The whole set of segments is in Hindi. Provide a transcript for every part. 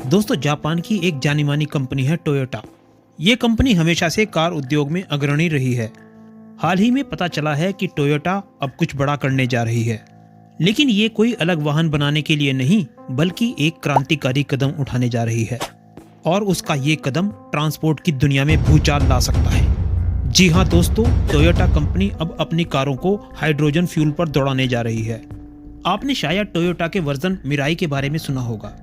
दोस्तों, जापान की एक जानी मानी कंपनी है टोयोटा। ये कंपनी हमेशा से कार उद्योग में अग्रणी रही है। हाल ही में पता चला है कि टोयोटा अब कुछ बड़ा करने जा रही है, लेकिन ये कोई अलग वाहन बनाने के लिए नहीं, बल्कि एक क्रांतिकारी कदम उठाने जा रही है। और उसका ये कदम ट्रांसपोर्ट की दुनिया में भूचाल ला सकता है। जी हाँ दोस्तों, टोयोटा कंपनी अब अपनी कारों को हाइड्रोजन फ्यूल पर दौड़ाने जा रही है। आपने शायद टोयोटा के वर्जन मिराई के बारे में सुना होगा।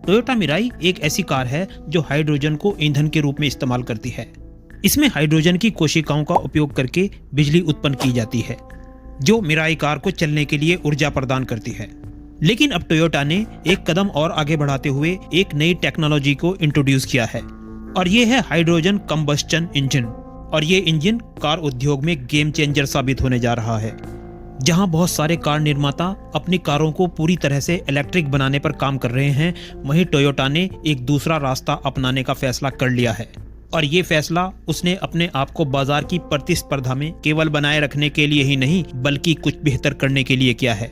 टोयोटा मिराई एक ऐसी कार है जो हाइड्रोजन को ईंधन के रूप में इस्तेमाल करती है। इसमें हाइड्रोजन की कोशिकाओं का उपयोग करके बिजली उत्पन्न की जाती है, जो मिराई कार को चलने के लिए ऊर्जा प्रदान करती है। लेकिन अब टोयोटा ने एक कदम और आगे बढ़ाते हुए एक नई टेक्नोलॉजी को इंट्रोड्यूस किया है, और ये है हाइड्रोजन कंबस्टन इंजन। और ये इंजन कार उद्योग में गेम चेंजर साबित होने जा रहा है। जहां बहुत सारे कार निर्माता अपनी कारों को पूरी तरह से इलेक्ट्रिक बनाने पर काम कर रहे हैं, वहीं टोयोटा ने एक दूसरा रास्ता अपनाने का फैसला कर लिया है। और ये फैसला उसने अपने आप को बाजार की प्रतिस्पर्धा में केवल बनाए रखने के लिए ही नहीं, बल्कि कुछ बेहतर करने के लिए किया है।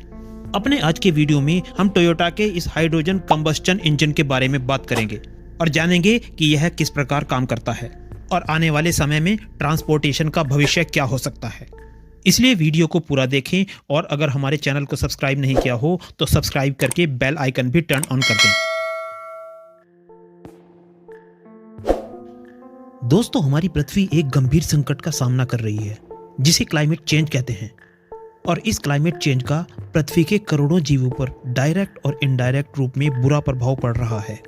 अपने आज के वीडियो में हम टोयोटा के इस हाइड्रोजन कंबस्टन इंजन के बारे में बात करेंगे और जानेंगे कि यह किस प्रकार काम करता है और आने वाले समय में ट्रांसपोर्टेशन का भविष्य क्या हो सकता है। इसलिए वीडियो को पूरा देखें, और अगर हमारे चैनल को सब्सक्राइब नहीं किया हो तो सब्सक्राइब करके बेल आइकन भी टर्न ऑन कर दें। दोस्तों, हमारी पृथ्वी एक गंभीर संकट का सामना कर रही है, जिसे क्लाइमेट चेंज कहते हैं। और इस क्लाइमेट चेंज का पृथ्वी के करोड़ों जीवों पर डायरेक्ट और इनडायरेक्ट रूप में बुरा प्रभाव पड़ रहा है।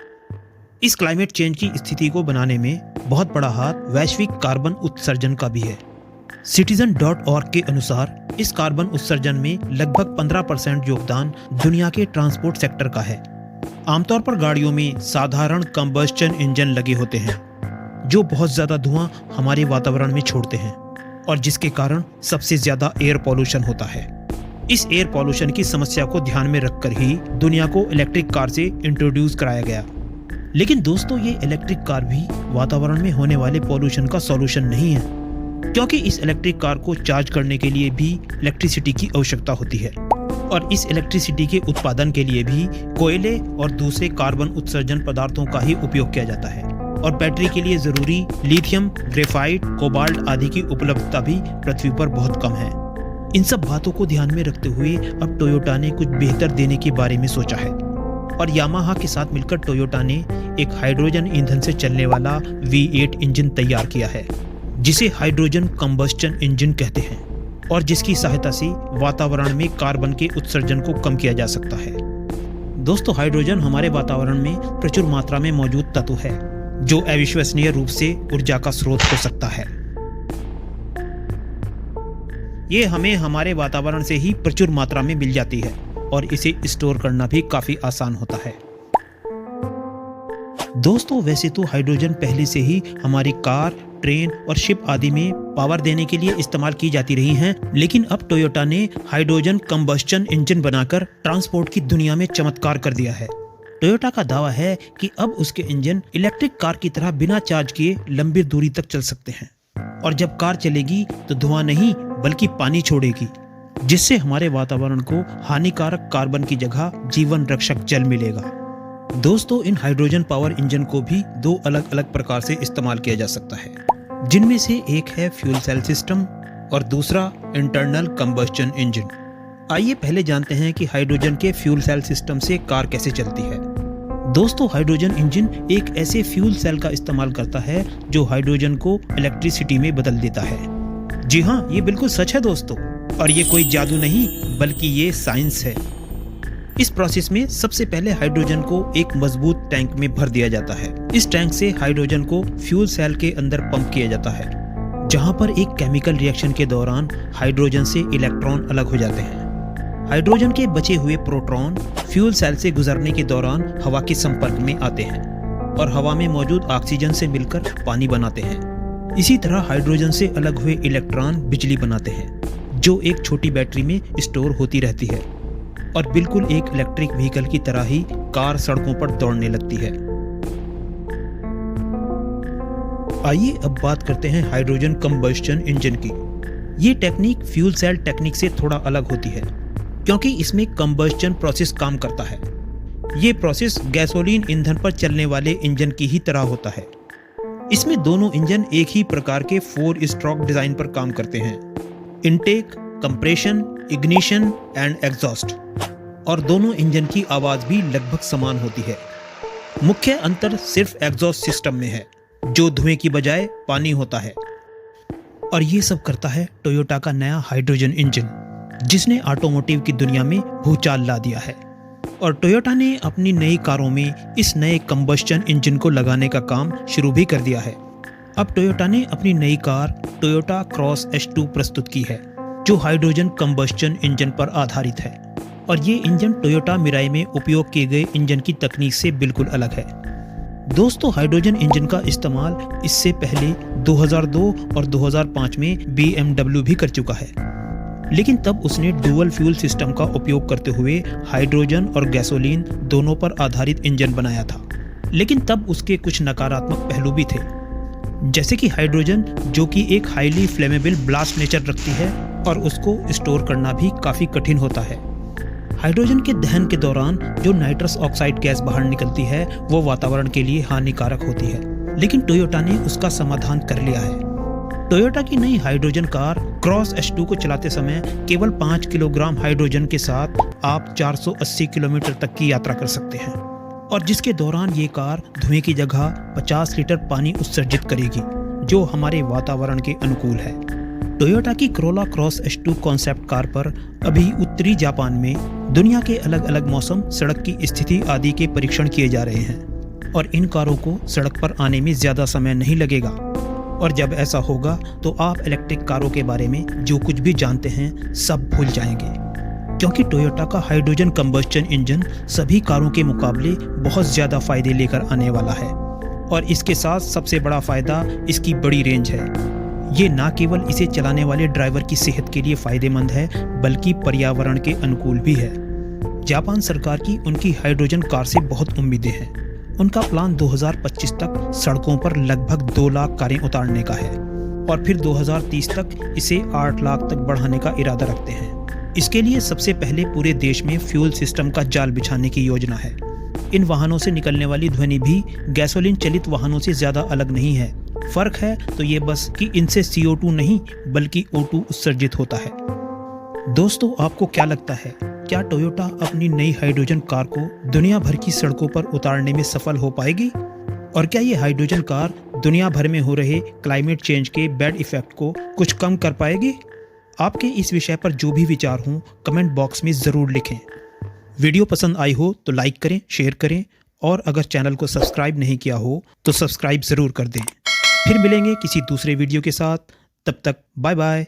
इस क्लाइमेट चेंज की स्थिति को बनाने में बहुत बड़ा हाथ वैश्विक कार्बन उत्सर्जन का भी है। Citizen.org के अनुसार इस कार्बन उत्सर्जन में लगभग 15% योगदान दुनिया के ट्रांसपोर्ट सेक्टर का है। आमतौर पर गाड़ियों में साधारण कंबस्टन इंजन लगे होते हैं, जो बहुत ज्यादा धुआं हमारे वातावरण में छोड़ते हैं, और जिसके कारण सबसे ज्यादा एयर पॉल्यूशन होता है। इस एयर पॉल्यूशन की समस्या को ध्यान में रखकर ही दुनिया को इलेक्ट्रिक कार से इंट्रोड्यूस कराया गया। लेकिन दोस्तों, ये इलेक्ट्रिक कार भी वातावरण में होने वाले पॉल्यूशन का सॉल्यूशन नहीं है, क्योंकि इस इलेक्ट्रिक कार को चार्ज करने के लिए भी इलेक्ट्रिसिटी की आवश्यकता होती है, और इस इलेक्ट्रिसिटी के उत्पादन के लिए भी कोयले और दूसरे कार्बन उत्सर्जन पदार्थों का ही उपयोग किया जाता है। और बैटरी के लिए जरूरी लिथियम, ग्रेफाइट, कोबाल्ट आदि की उपलब्धता भी पृथ्वी पर बहुत कम है। इन सब बातों को ध्यान में रखते हुए अब टोयोटा ने कुछ बेहतर देने के बारे में सोचा है, और यामाहा के साथ मिलकर टोयोटा ने एक हाइड्रोजन ईंधन से चलने वाला V8 इंजन तैयार किया है, जिसे हाइड्रोजन कंबस्टन इंजन कहते हैं, और जिसकी सहायता से वातावरण में कार्बन के उत्सर्जन को कम किया जा सकता है। दोस्तों, हाइड्रोजन हमारे वातावरण में प्रचुर मात्रा में मौजूद तत्व है, जो अविश्वसनीय रूप से ऊर्जा का स्रोत हो सकता है। ये हमें हमारे वातावरण से ही प्रचुर मात्रा में मिल जाती है, और इसे स्टोर करना भी काफी आसान होता है। दोस्तों, वैसे तो हाइड्रोजन पहले से ही हमारी कार, ट्रेन और शिप आदि में पावर देने के लिए इस्तेमाल की जाती रही हैं, लेकिन अब टोयोटा ने हाइड्रोजन कंबस्टन इंजन बनाकर ट्रांसपोर्ट की दुनिया में चमत्कार कर दिया है। टोयोटा का दावा है कि अब उसके इंजन इलेक्ट्रिक कार की तरह बिना चार्ज किए लंबी दूरी तक चल सकते हैं, और जब कार चलेगी तो धुआं नहीं बल्कि पानी छोड़ेगी, जिससे हमारे वातावरण को हानिकारक कार्बन की जगह जीवन रक्षक जल मिलेगा। दोस्तों, इन हाइड्रोजन पावर इंजन को भी दो अलग अलग प्रकार से इस्तेमाल किया जा सकता है, जिनमें से एक है फ्यूल सेल सिस्टम और दूसरा इंटरनल कंबस्टन इंजन। आइए पहले जानते हैं कि हाइड्रोजन के फ्यूल सेल सिस्टम से कार कैसे चलती है। दोस्तों, हाइड्रोजन इंजन एक ऐसे फ्यूल सेल का इस्तेमाल करता है जो हाइड्रोजन को इलेक्ट्रिसिटी में बदल देता है। जी हाँ, ये बिल्कुल सच है दोस्तों, और ये कोई जादू नहीं बल्कि ये साइंस है। इस प्रोसेस में सबसे पहले हाइड्रोजन को एक मजबूत टैंक में भर दिया जाता है। इस टैंक से हाइड्रोजन को फ्यूल सेल के अंदर पंप किया जाता है, जहां पर एक केमिकल रिएक्शन के दौरान हाइड्रोजन से इलेक्ट्रॉन अलग हो जाते हैं। हाइड्रोजन के बचे हुए प्रोटॉन फ्यूल सेल से गुजरने के दौरान हवा के संपर्क में आते हैं, और हवा में मौजूद ऑक्सीजन से मिलकर पानी बनाते हैं। इसी तरह हाइड्रोजन से अलग हुए इलेक्ट्रॉन बिजली बनाते हैं, जो एक छोटी बैटरी में स्टोर होती रहती है, और बिल्कुल एक इलेक्ट्रिक व्हीकल की तरह ही कार सड़कों पर दौड़ने लगती है। आइए अब बात करते हैं हाइड्रोजन कंबस्टन इंजन की। ये टेक्निक फ्यूल सेल टेक्निक से थोड़ा अलग होती है, क्योंकि इसमें कंबस्टन प्रोसेस काम करता है। ये प्रोसेस गैसोलीन ईंधन पर चलने वाले इंजन की ही तरह होता है। इसमें दोनों इंजन एक ही प्रकार के 4 स्ट्रोक डिजाइन पर काम करते हैं, intake, compression, ignition and exhaust, और दोनों इंजन की आवाज भी लगभग समान होती है। मुख्य अंतर सिर्फ एग्जॉस्ट सिस्टम में है, जो धुएं की बजाय पानी होता है। और ये सब करता है टोयोटा का नया हाइड्रोजन इंजन, जिसने ऑटोमोटिव की दुनिया में भूचाल ला दिया है। और टोयोटा ने अपनी नई कारों में इस नए कंबस्चन इंजन को लगाने का काम शुरू भी कर दिया है। अब टोयोटा ने अपनी नई कार टोयोटा क्रॉस H2 प्रस्तुत की है, जो हाइड्रोजन कंबस्चन इंजन पर आधारित है। और ये इंजन टोयोटा मिराई में उपयोग किए गए इंजन की तकनीक से बिल्कुल अलग है। दोस्तों, हाइड्रोजन इंजन का इस्तेमाल इससे पहले 2002 और 2005 में BMW भी कर चुका है, लेकिन तब उसने डुअल फ्यूल सिस्टम का उपयोग करते हुए हाइड्रोजन और गैसोलीन दोनों पर आधारित इंजन बनाया था। लेकिन तब उसके कुछ नकारात्मक पहलू भी थे, जैसे कि हाइड्रोजन, जो कि एक हाईली फ्लेमेबल ब्लास्ट नेचर रखती है और उसको स्टोर करना भी काफ़ी कठिन होता है। हाइड्रोजन के दहन के दौरान जो नाइट्रस ऑक्साइड गैस बाहर निकलती है वो वातावरण के लिए हानिकारक होती है, लेकिन टोयोटा ने उसका समाधान कर लिया है। टोयोटा की नई हाइड्रोजन कार क्रॉस H2 को चलाते समय केवल 5 किलोग्राम हाइड्रोजन के साथ आप 480 किलोमीटर तक की यात्रा कर सकते हैं, और जिसके दौरान ये कार धुएं की जगह 50 लीटर पानी उत्सर्जित करेगी, जो हमारे वातावरण के अनुकूल है। टोयोटा की Corolla cross H2 concept car पर अभी उत्तरी जापान में दुनिया के अलग अलग मौसम, सड़क की स्थिति आदि के परीक्षण किए जा रहे हैं, और इन कारों को सड़क पर आने में ज़्यादा समय नहीं लगेगा। और जब ऐसा होगा तो आप इलेक्ट्रिक कारों के बारे में जो कुछ भी जानते हैं सब भूल जाएंगे, क्योंकि टोयोटा का हाइड्रोजन कंबस्चन इंजन सभी कारों के मुकाबले बहुत ज़्यादा फायदे लेकर आने वाला है। और इसके साथ सबसे बड़ा फ़ायदा इसकी बड़ी रेंज है। ये ना केवल इसे चलाने वाले ड्राइवर की सेहत के लिए फ़ायदेमंद है, बल्कि पर्यावरण के अनुकूल भी है। जापान सरकार की उनकी हाइड्रोजन कार से बहुत उम्मीदें हैं। उनका प्लान 2025 तक सड़कों पर लगभग 2 लाख कारें उतारने का है, और फिर 2030 तक इसे 8 लाख तक बढ़ाने का इरादा रखते हैं। इसके लिए सबसे पहले पूरे देश में फ्यूल सिस्टम का जाल बिछाने की योजना है। इन वाहनों से निकलने वाली ध्वनि भी गैसोलीन चलित वाहनों से ज़्यादा अलग नहीं है। फर्क है तो ये बस कि इनसे CO2 नहीं बल्कि O2 उत्सर्जित होता है। दोस्तों, आपको क्या लगता है, क्या टोयोटा अपनी नई हाइड्रोजन कार को दुनिया भर की सड़कों पर उतारने में सफल हो पाएगी? और क्या ये हाइड्रोजन कार दुनिया भर में हो रहे क्लाइमेट चेंज के बैड इफेक्ट को कुछ कम कर पाएगी? आपके इस विषय पर जो भी विचार हों कमेंट बॉक्स में ज़रूर लिखें। वीडियो पसंद आई हो तो लाइक करें, शेयर करें, और अगर चैनल को सब्सक्राइब नहीं किया हो तो सब्सक्राइब ज़रूर कर दें। फिर मिलेंगे किसी दूसरे वीडियो के साथ, तब तक बाय बाय।